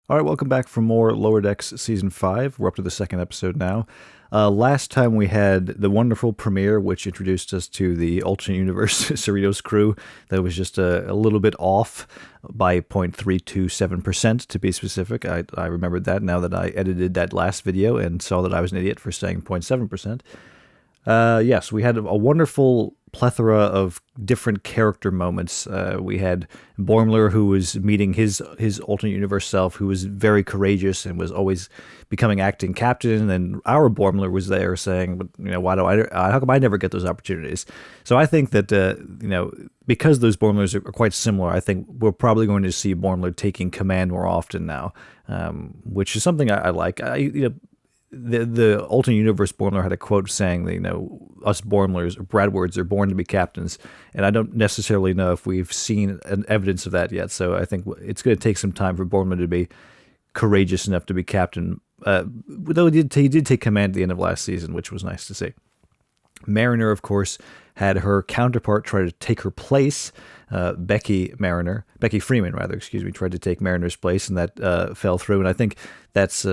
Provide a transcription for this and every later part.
All right, welcome back for more Lower Decks Season 5. We're up to the second episode now. Last time we had the wonderful premiere, which introduced us to the alternate universe Cerritos crew that was just a little bit off by 0.327% to be specific. I remembered that now that I edited that last video and saw that I was an idiot for saying 0.7%. Yes, we had a wonderful plethora of different character moments. We had Boimler, who was meeting his alternate universe self, who was very courageous and was always becoming acting captain. And our Boimler was there saying, "But why do I? How come I never get those opportunities?" So I think that because those Boimlers are quite similar, I think we're probably going to see Boimler taking command more often now, which is something I like. The alternate universe Boimler had a quote saying that, us Boimlers, or Bradwards, are born to be captains, and I don't necessarily know if we've seen an evidence of that yet. So I think it's going to take some time for Boimler to be courageous enough to be captain. Though he did take command at the end of last season, which was nice to see. Mariner, of course, had her counterpart try to take her place. Becky Freeman, rather, excuse me, tried to take Mariner's place, and that fell through. And I think that's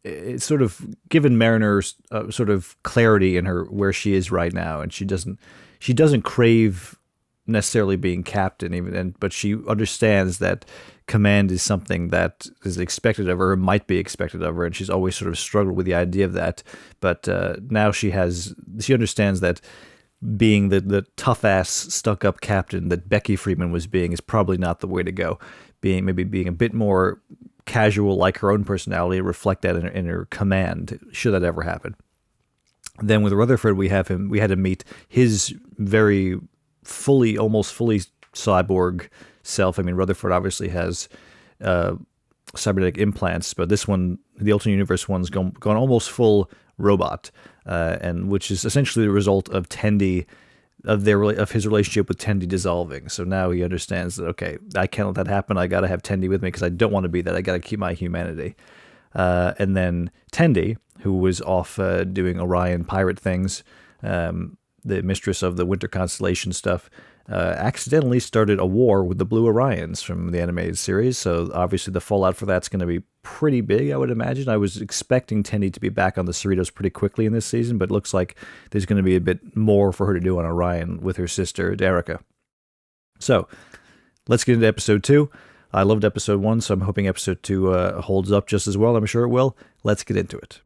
it's sort of given Mariner sort of clarity in her where she is right now, and she doesn't crave necessarily being captain but she understands that command is something that is expected of her, or might be expected of her, and she's always sort of struggled with the idea of that. But now she understands that being the tough ass stuck up captain that Becky Freeman was being is probably not the way to go. Being a bit more casual, like her own personality, reflect that in her command, should that ever happen. Then with Rutherford, we had to meet his very almost fully cyborg self. I mean, Rutherford obviously has cybernetic implants, but this one, the alternate universe one's gone almost full robot, and which is essentially the result of Tendi, of his relationship with Tendi dissolving. So now he understands that, okay, I can't let that happen. I got to have Tendi with me because I don't want to be that. I got to keep my humanity. And then Tendi, who was off doing Orion pirate things, the mistress of the Winter Constellation stuff, accidentally started a war with the Blue Orions from the animated series. So obviously the fallout for that's going to be pretty big, I would imagine. I was expecting Tendi to be back on the Cerritos pretty quickly in this season, but it looks like there's going to be a bit more for her to do on Orion with her sister, Derica. So let's get into episode 2. I loved episode 1, so I'm hoping episode 2 holds up just as well. I'm sure it will. Let's get into it.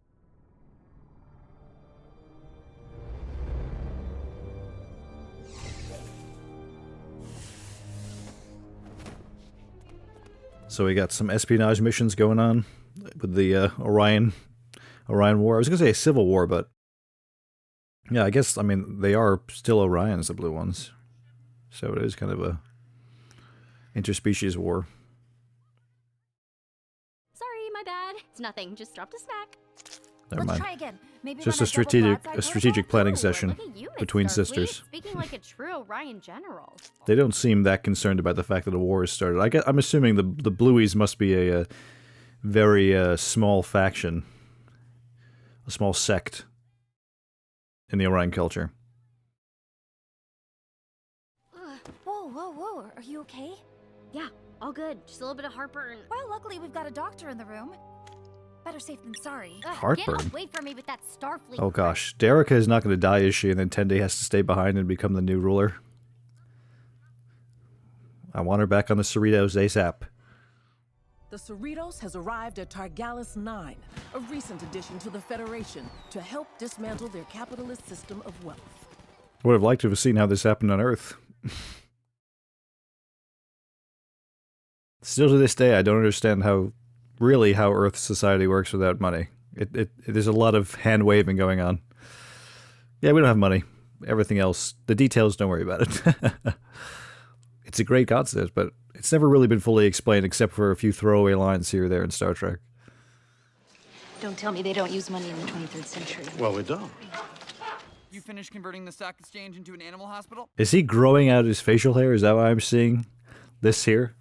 So we got some espionage missions going on with the Orion War. I was going to say a civil war, but yeah, I guess, they are still Orions, the blue ones. So it is kind of a interspecies war. Sorry, my bad. It's nothing. Just dropped a snack. Never mind. Let's try again. Maybe Just run a strategic planning session Look at you, Miss between Starfleet, sisters. Speaking like a true Orion general. They don't seem that concerned about the fact that a war has started. I'm assuming the Blueies must be a very small faction, a small sect in the Orion culture. Whoa. Are you okay? Yeah, all good. Just a little bit of heartburn. Well, luckily we've got a doctor in the room. Better safe than sorry. Heartburn? Get away from me with that Starfleet. Oh gosh, Derica is not going to die, is she? And then Tendi has to stay behind and become the new ruler. I want her back on the Cerritos ASAP. The Cerritos has arrived at Targalis 9, a recent addition to the Federation, to help dismantle their capitalist system of wealth. Would have liked to have seen how this happened on Earth. Still to this day, I don't understand how Earth society works without money. There's a lot of hand-waving going on. Yeah, we don't have money. Everything else, the details, don't worry about it. It's a great concept, but it's never really been fully explained except for a few throwaway lines here or there in Star Trek. Don't tell me they don't use money in the 23rd century. Well, we don't. You finished converting the stock exchange into an animal hospital? Is he growing out his facial hair? Is that why I'm seeing this here?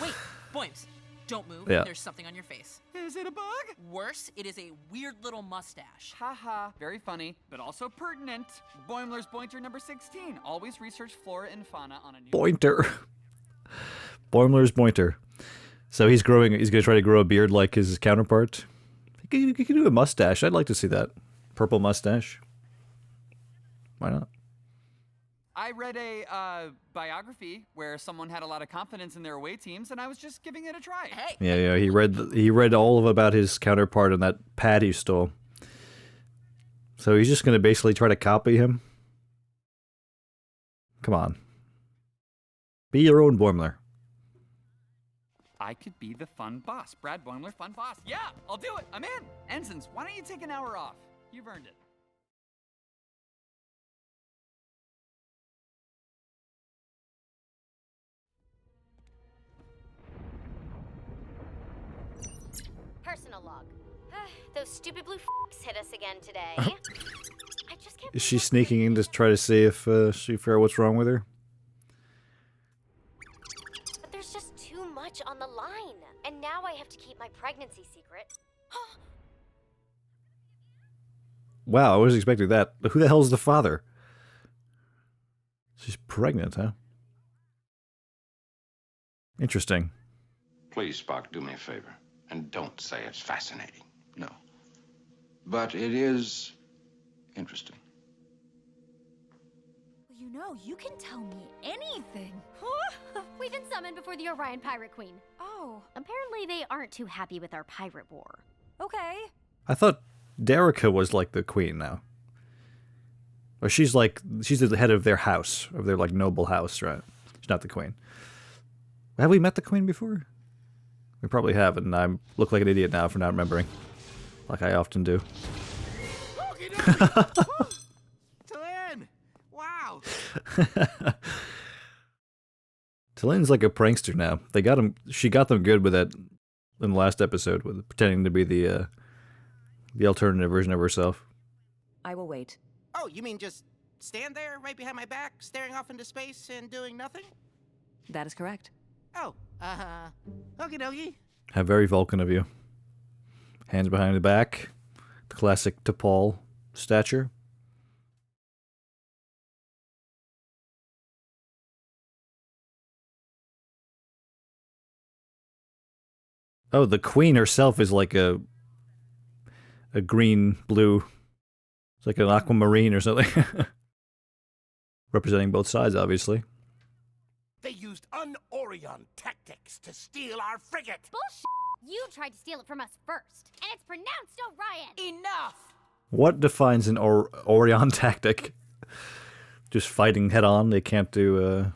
Wait, Boims, don't move. Yeah. There's something on your face. Is it a bug? Worse, it is a weird little mustache. Haha, very funny, but also pertinent. Boimler's Pointer number 16. Always research flora and fauna on a new... Pointer. Boimler's Pointer. So he's growing. He's gonna try to grow a beard like his counterpart. He could do a mustache. I'd like to see that purple mustache. Why not? I read a biography where someone had a lot of confidence in their away teams, and I was just giving it a try. Hey, Yeah. He read all of about his counterpart and that pad he stole. So he's just gonna basically try to copy him. Come on. Be your own Boimler. I could be the fun boss. Brad Boimler, fun boss. Yeah, I'll do it. I'm in. Ensigns, why don't you take an hour off? You've earned it. Personal log. Those stupid blue f***s hit us again today. I just can't. Is she sneaking in to try to see if she figure out what's wrong with her? But there's just too much on the line, and now I have to keep my pregnancy secret. Wow, I wasn't expecting that. Who the hell's the father? She's pregnant, huh? Interesting. Please, Spock, do me a favor. And don't say it's fascinating. No. But it is interesting. You know, you can tell me anything. We've been summoned before the Orion Pirate Queen. Oh, Apparently, they aren't too happy with our pirate war. okay. I thought Derica was like the queen now. Or she's the head of their house, of their like noble house, right? She's not the queen. Have we met the queen before? We probably haven't, and I look like an idiot now for not remembering. Like I often do. Talene! Wow! Talene's like a prankster now. They got him. She got them good with that in the last episode, with pretending to be the alternative version of herself. I will wait. Oh, you mean just stand there right behind my back, staring off into space and doing nothing? That is correct. Oh, okie dokie. How very Vulcan of you. Hands behind the back. The classic T'Pol stature. Oh, the queen herself is like a green, blue. It's like an aquamarine or something. Representing both sides, obviously. They used un-Orion tactics to steal our frigate. Bullshit! You tried to steal it from us first, and it's pronounced Orion! enough! What defines an Orion tactic? Just fighting head on? They can't do,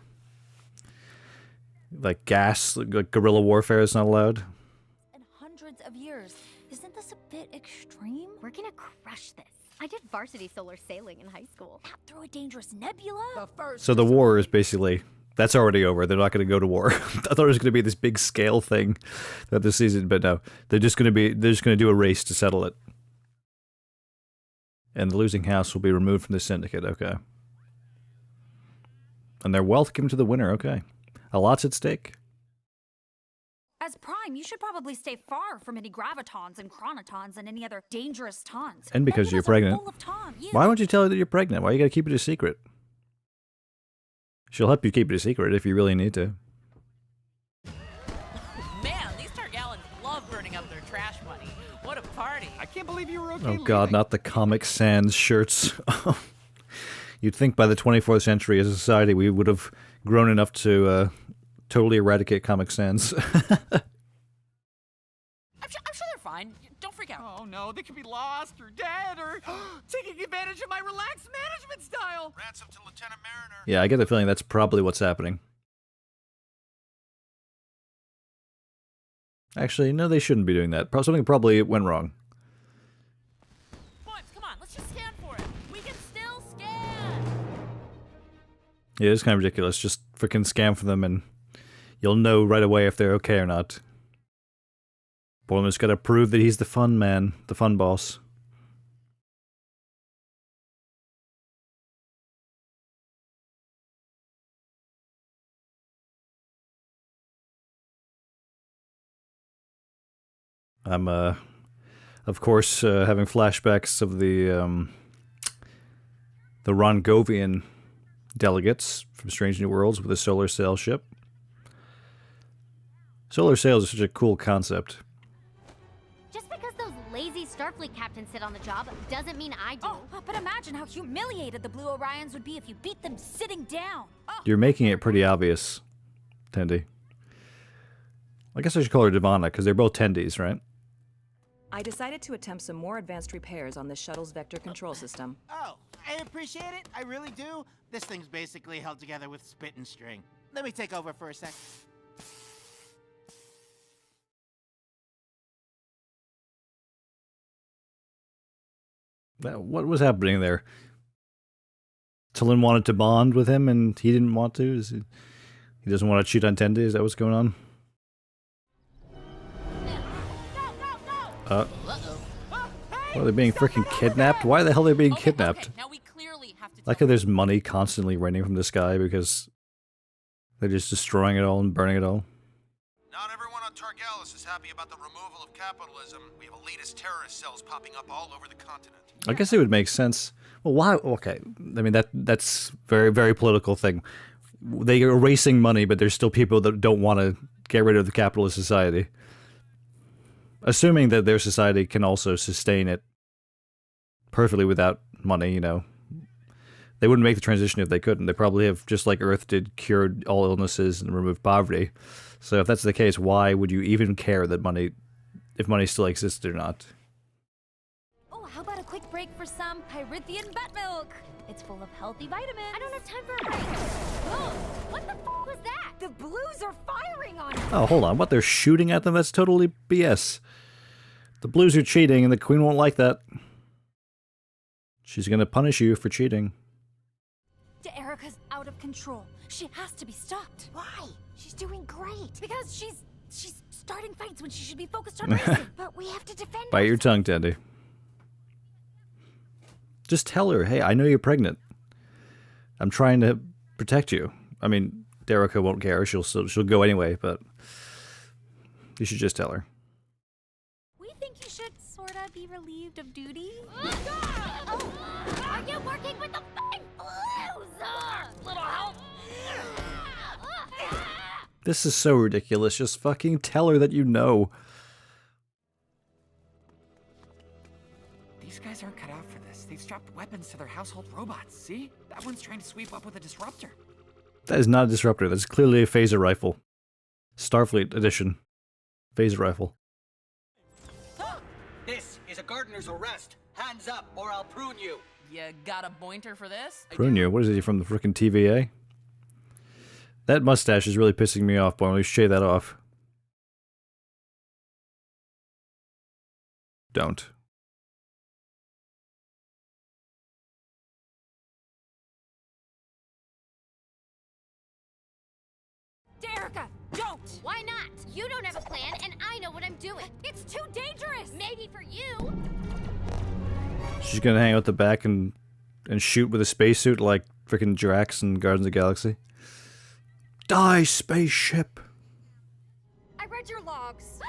like gas, like guerrilla warfare is not allowed? In hundreds of years. Isn't this a bit extreme? We're gonna crush this. I did varsity solar sailing in high school. Not through a dangerous nebula? The first So the war is basically... That's already over. They're not going to go to war. I thought it was going to be this big scale thing that this season, but no. They're just going to do a race to settle it. And the losing house will be removed from the syndicate. Okay. And their wealth given to the winner. Okay. A lot's at stake. As Prime, you should probably stay far from any gravitons and chronotons and any other dangerous tons. And because you're Nebulas are pregnant. full of ton. Why don't you tell her that you're pregnant? Why you got to keep it a secret? She'll help you keep it a secret if you really need to. Man, these Targallans love burning up their trash money. What a party. I can't believe you were okay. Oh God, leaving. not the Comic Sans shirts. You'd think by the 24th century as a society we would have grown enough to totally eradicate Comic Sans. I'm sure they're fine. Don't freak out. Oh no, they could be lost or dead or taking advantage of my relaxed management style. ransom to Lieutenant Mariner. Yeah, I get the feeling that's probably what's happening. Actually, no, they shouldn't be doing that. Something probably went wrong. Boys, come on, let's just scan for it. We can still scan. Yeah, it's kind of ridiculous. Just freaking scam for them and you'll know right away if they're okay or not. Boimler's got to prove that he's the fun man, the fun boss. I'm, of course, having flashbacks of the Rongovian delegates from Strange New Worlds with a solar sail ship. Solar sails are such a cool concept. Just because those lazy Starfleet captains sit on the job doesn't mean I do. Oh, but imagine how humiliated the Blue Orions would be if you beat them sitting down. Oh. You're making it pretty obvious, Tendi. I guess I should call her Devana, because they're both Tendis, right? I decided to attempt some more advanced repairs on the shuttle's vector control system. Oh, I appreciate it. I really do. This thing's basically held together with spit and string. Let me take over for a sec. What was happening there? Tillin wanted to bond with him, and he didn't want to? He doesn't want to cheat on Tendi? Is that what's going on? What, are they being freaking kidnapped? Why the hell are they being kidnapped? Okay, now we clearly have to Like how there's money constantly raining from the sky because they're just destroying it all and burning it all. Not everyone on Targalis is happy about the removal of capitalism. We have elitist terrorist cells popping up all over the continent. I guess it would make sense. Well, why? Okay, I mean that's very, very political thing. They are erasing money, but there's still people that don't want to get rid of the capitalist society. Assuming that their society can also sustain it perfectly without money, you know. They wouldn't make the transition if they couldn't. They probably have, just like Earth did, cured all illnesses and removed poverty. So if that's the case, why would you even care that money, if money still existed or not? Oh, how about a quick break for some Pyrithian bat milk? It's full of healthy vitamins. I don't have time for a break. Whoa, what the f was that? The Blues are firing on us. Oh, hold on. What, they're shooting at them? That's totally BS. The Blues are cheating, and the Queen won't like that. She's gonna punish you for cheating. Erica's out of control. She has to be stopped. Why? She's doing great. Because she's starting fights when she should be focused on racing. But we have to defend Bite your tongue, Tendi. Just tell her, hey, I know you're pregnant. I'm trying to protect you. I mean, Derica won't care. She'll go anyway, but you should just tell her. We think you should sorta be relieved of duty. Are you working with the f***ing Blues? Little help. This is so ridiculous. Just fucking tell her that you know. These guys aren't cut out for this. They've strapped weapons to their household robots, see? That one's trying to sweep up with a disruptor. That is not a disruptor. That's clearly a phaser rifle. Starfleet edition. Phaser rifle. This is a gardener's arrest. Hands up, or I'll prune you. You got a pointer for this? Prune you? What is he, from the frickin' TVA? That mustache is really pissing me off, boy. Let me shave that off. Don't. Derica, don't! Why not? You don't have a plan, and I know what I'm doing. It's too dangerous! Maybe for you. She's gonna hang out the back and shoot with a spacesuit like frickin' Drax in Guardians of the Galaxy. Die, spaceship! I read your logs.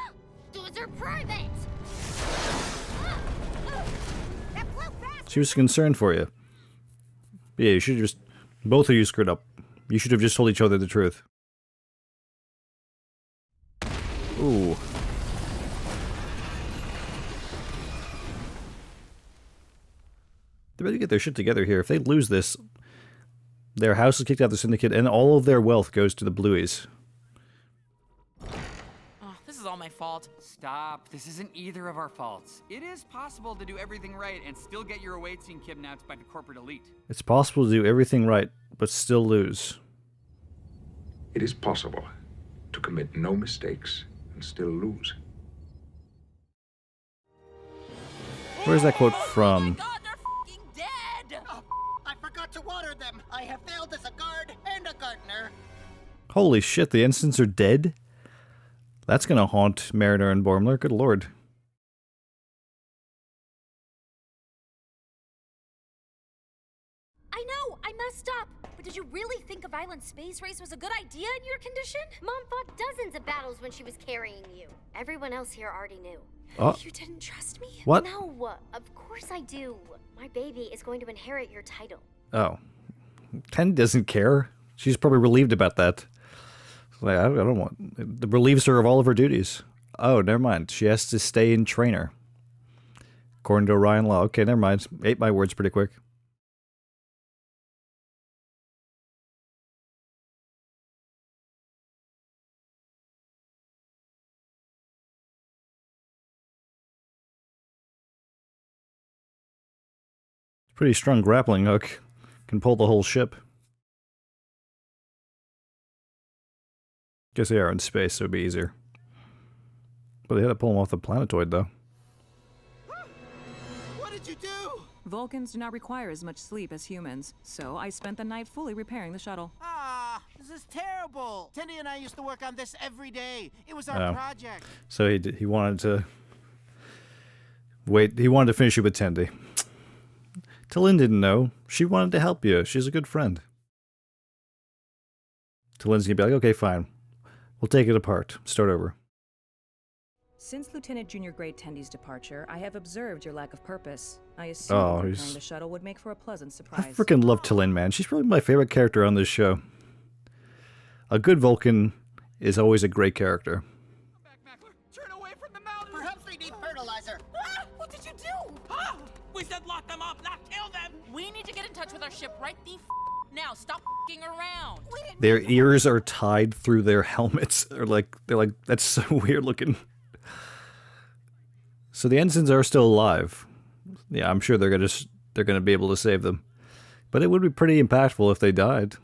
Those are private. She was concerned for you. Yeah, you should just... Both of you screwed up. You should have just told each other the truth. Ooh. They better get their shit together here. If they lose this, their house is kicked out of the syndicate, and all of their wealth goes to the Blueies. Oh, this is all my fault. Stop. This isn't either of our faults. It is possible to do everything right and still get your away team kidnapped by the corporate elite. It's possible to do everything right, but still lose. It is possible to commit no mistakes and still lose. Where's that quote from? God, they're f***ing dead! Oh, I forgot to water them. I have failed as a guard and a gardener. Holy shit, the ensigns are dead? That's gonna haunt Mariner and Boimler, good lord. I know, I messed up. But did you really think a violent space race was a good idea in your condition? Mom fought dozens of battles when she was carrying you. Everyone else here already knew. Oh. You didn't trust me? What? No, of course I do. My baby is going to inherit your title. Oh. Tendi doesn't care. She's probably relieved about that. Like, I don't want... It relieves her of all of her duties. Oh, never mind. She has to stay in trainer. According to Orion law. Okay, never mind. Ate my words pretty quick. Pretty strong grappling hook. Can pull the whole ship. Guess they are in space, so it'd be easier. But they had to pull them off the planetoid, though. What did you do? Vulcans do not require as much sleep as humans, so I spent the night fully repairing the shuttle. Ah, this is terrible. Tendi and I used to work on this every day. It was our project. So he wanted to... Wait, he wanted to finish it with Tendi. Talin didn't know. She wanted to help you. She's a good friend. Talin's gonna be like, okay, fine. We'll take it apart. Start over. Since Lieutenant Junior Grade Tendi's departure, I have observed your lack of purpose. I assumed repairing the shuttle would make for a pleasant surprise. I freaking love Talin, man. She's probably my favorite character on this show. A good Vulcan is always a great character. Turn away from the mountain. Perhaps they need fertilizer. Ah, what did you do? Ah, we said lock them up, not kill them. We need to get in touch with our ship right the now. Stop f***ing around. Their ears are tied through their helmets. They're like, that's so weird looking. So the ensigns are still alive. Yeah, I'm sure they're gonna be able to save them. But it would be pretty impactful if they died.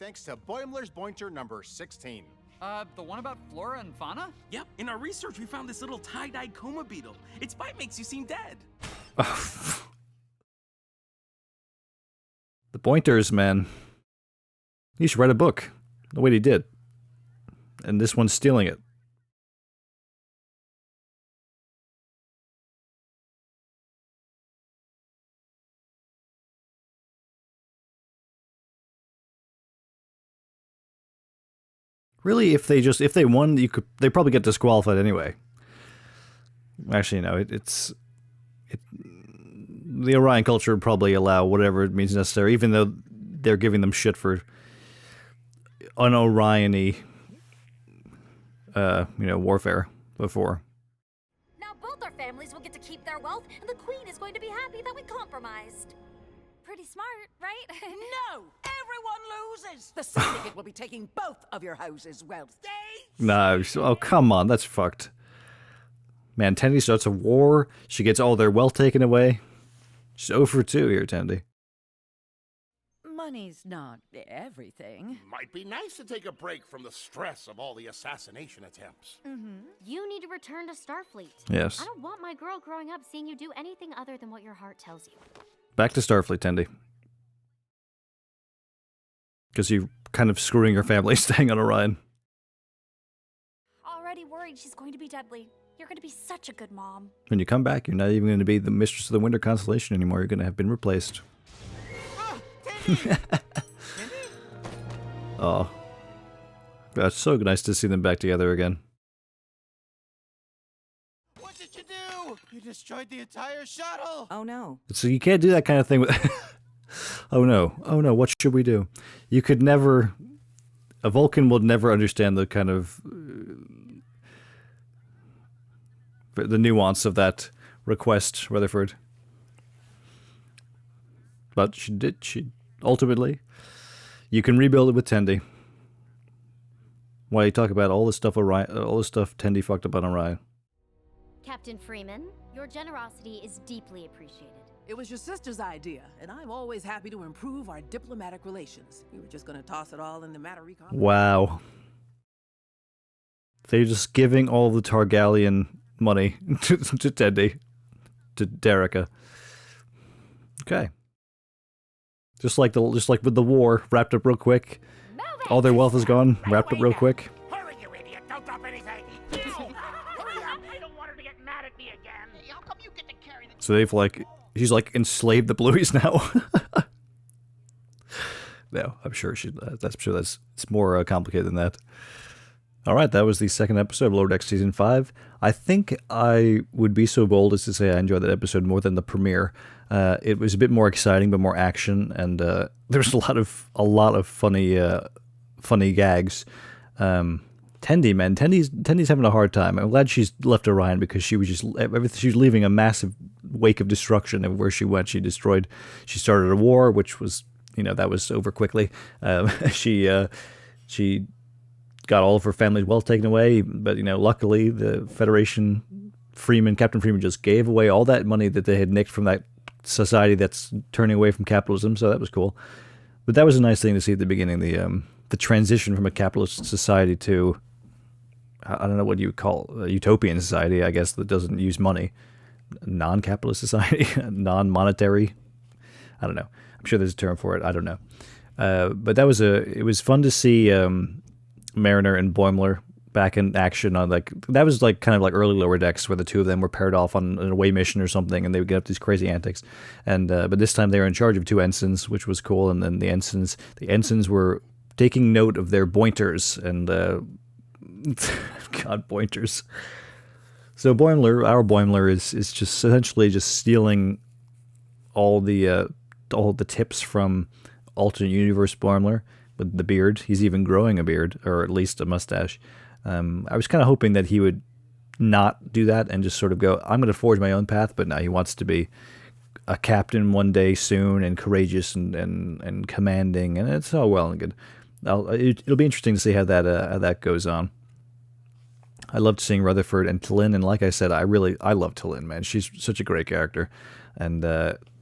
Thanks to Boimler's Bointer number 16. The one about flora and fauna? Yep, in our research we found this little tie-dyed coma beetle. Its bite makes you seem dead. The Pointers, man. He should write a book. The way he did. And this one's stealing it. Really, if they won, they probably get disqualified anyway. Actually, no, the Orion culture would probably allow whatever it means necessary, even though they're giving them shit for un-Orion-y, warfare before. Now both our families will get to keep their wealth, and the Queen is going to be happy that we compromised. Pretty smart, right? No! Everyone loses! The syndicate will be taking both of your houses' wealth. No, oh come on, that's fucked. Man, Tendi starts a war, she gets all their wealth taken away. She's 0 for 2 here, Tendi. Money's not everything. Might be nice to take a break from the stress of all the assassination attempts. You need to return to Starfleet. Yes. I don't want my girl growing up seeing you do anything other than what your heart tells you. Back to Starfleet, Tendi. Because you're kind of screwing your family staying on Orion. Already worried she's going to be deadly. You're going to be such a good mom. When you come back, you're not even going to be the mistress of the Winter Constellation anymore. You're going to have been replaced. Oh. That's so nice to see them back together again. What did you do? You destroyed the entire shuttle. Oh no. So you can't do that kind of thing with... Oh no, what should we do? You could never... A Vulcan will never understand the kind of... the nuance of that request, Rutherford. But she did. She ultimately, you can rebuild it with Tendi. Why you talk about all this stuff Orion, all this stuff Tendi fucked up on Orion? Captain Freeman, your generosity is deeply appreciated. It was your sister's idea, and I'm always happy to improve our diplomatic relations. You were just gonna toss it all in the matter recon. Wow. They're just giving all the Targaryen money to Tendi, to Derica. Okay. Just like with the war, wrapped up real quick. All their wealth is gone, wrapped up real quick. Hurry, you idiot! Don't drop anything! Hurry up! I don't want her to get mad at me again. How come you get to carry the... So they've she's enslaved the Blueies now. No, I'm sure it's more complicated than that. All right, that was the second episode of Lower Decks Season 5. I think I would be so bold as to say I enjoyed that episode more than the premiere. It was a bit more exciting, but more action, and there's a lot of funny funny gags. Tendi, man, Tendi's having a hard time. I'm glad she's left Orion because she was she was leaving a massive wake of destruction everywhere she went. She started a war, which was, that was over quickly. She got all of her family's wealth taken away, but luckily the Federation, Captain Freeman just gave away all that money that they had nicked from that society that's turning away from capitalism. So that was cool. But that was a nice thing to see at the beginning, the transition from a capitalist society to, I don't know what you would call a utopian society, I guess, that doesn't use money. Non-capitalist society, non-monetary. I don't know. I'm sure there's a term for it. I don't know. But it was fun to see Mariner and Boimler back in action on that was kind of like early Lower Decks where the two of them were paired off on an away mission or something, and they would get up these crazy antics. And but this time they were in charge of 2 ensigns, which was cool. And then the ensigns were taking note of their pointers and God, pointers. So our Boimler is just essentially just stealing all the tips from alternate universe Boimler with the beard. He's even growing a beard, or at least a mustache. I was kind of hoping that he would not do that and just sort of go, I'm going to forge my own path, but no, he wants to be a captain one day soon and courageous and commanding, and it's all well and good. It'll be interesting to see how that goes on. I loved seeing Rutherford and T'Lyn, and like I said, I love T'Lyn, man. She's such a great character, and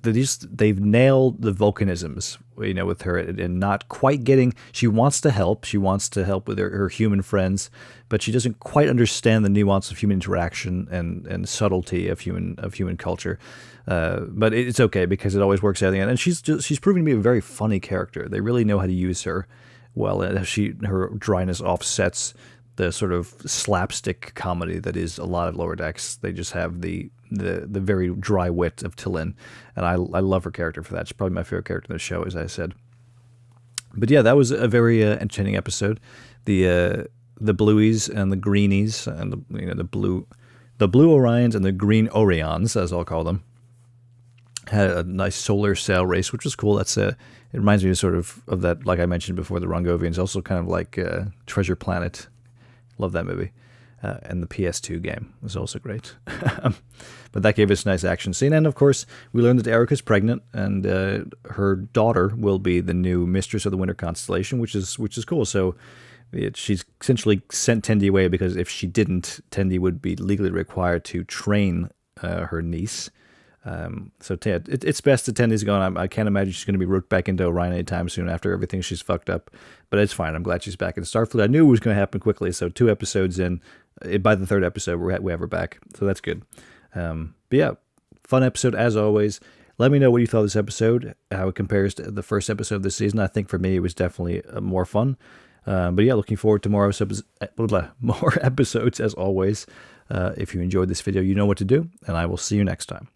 they've nailed the volcanisms, with her, and not quite getting. She wants to help. She wants to help with her human friends, but she doesn't quite understand the nuance of human interaction and subtlety of human culture. But it's okay because it always works out in the end. And she's proven to be a very funny character. They really know how to use her well. Her dryness offsets the sort of slapstick comedy that is a lot of Lower Decks. They just have the very dry wit of T'Lyn, and I love her character for that. She's probably my favorite character in the show, as I said. But yeah, that was a very entertaining episode. The blueies and the greenies and the blue Orions and the green Orions, as I'll call them, had a nice solar sail race, which was cool. It reminds me of that, like I mentioned before, the Rongovians, also kind of like Treasure Planet. Love that movie. And the PS2 game was also great. But that gave us a nice action scene. And of course, we learned that Erica's pregnant, and her daughter will be the new mistress of the Winter Constellation, which is cool. So she's essentially sent Tendi away because if she didn't, Tendi would be legally required to train her niece. So it's best that Tendi's gone. I can't imagine she's going to be roped back into Orion anytime soon after everything she's fucked up. But it's fine. I'm glad she's back in Starfleet. I knew it was going to happen quickly. So 2 episodes in, by the 3rd episode, we have her back. So that's good. But yeah, fun episode as always. Let me know what you thought of this episode, how it compares to the first episode of this season. I think for me, it was definitely more fun. But yeah, looking forward to more episodes as always. If you enjoyed this video, you know what to do, and I will see you next time.